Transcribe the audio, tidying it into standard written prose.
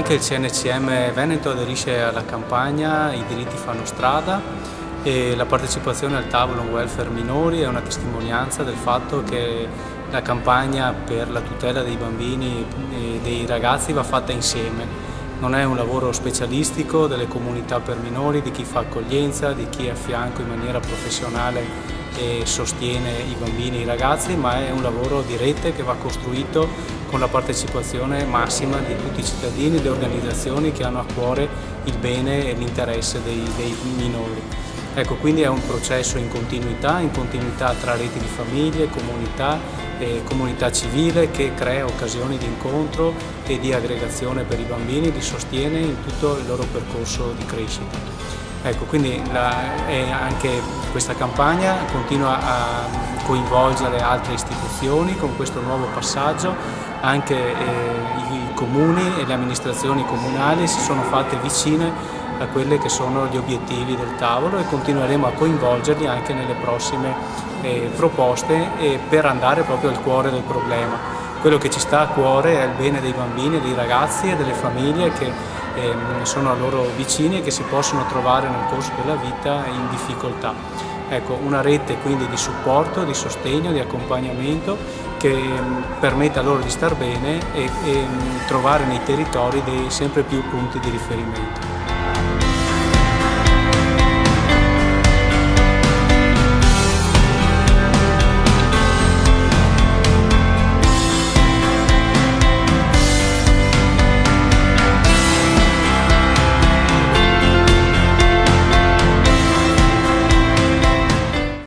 Anche il CNCM Veneto aderisce alla campagna I diritti fanno strada e la partecipazione al tavolo welfare minori è una testimonianza del fatto che la campagna per la tutela dei bambini e dei ragazzi va fatta insieme. Non è un lavoro specialistico delle comunità per minori, di chi fa accoglienza, di chi è a fianco in maniera professionale e sostiene i bambini e i ragazzi, ma è un lavoro di rete che va costruito con la partecipazione massima di tutti i cittadini e le organizzazioni che hanno a cuore il bene e l'interesse dei minori. Ecco, quindi è un processo in continuità tra reti di famiglie, comunità civile, che crea occasioni di incontro e di aggregazione per i bambini e li sostiene in tutto il loro percorso di crescita. Ecco, quindi anche questa campagna continua a coinvolgere altre istituzioni con questo nuovo passaggio. Anche i comuni e le amministrazioni comunali si sono fatte vicine a quelli che sono gli obiettivi del tavolo e continueremo a coinvolgerli anche nelle prossime proposte per andare proprio al cuore del problema. Quello che ci sta a cuore è il bene dei bambini, dei ragazzi e delle famiglie che sono a loro vicini e che si possono trovare nel corso della vita in difficoltà. Ecco, una rete quindi di supporto, di sostegno, di accompagnamento che permetta loro di star bene e trovare nei territori sempre più punti di riferimento.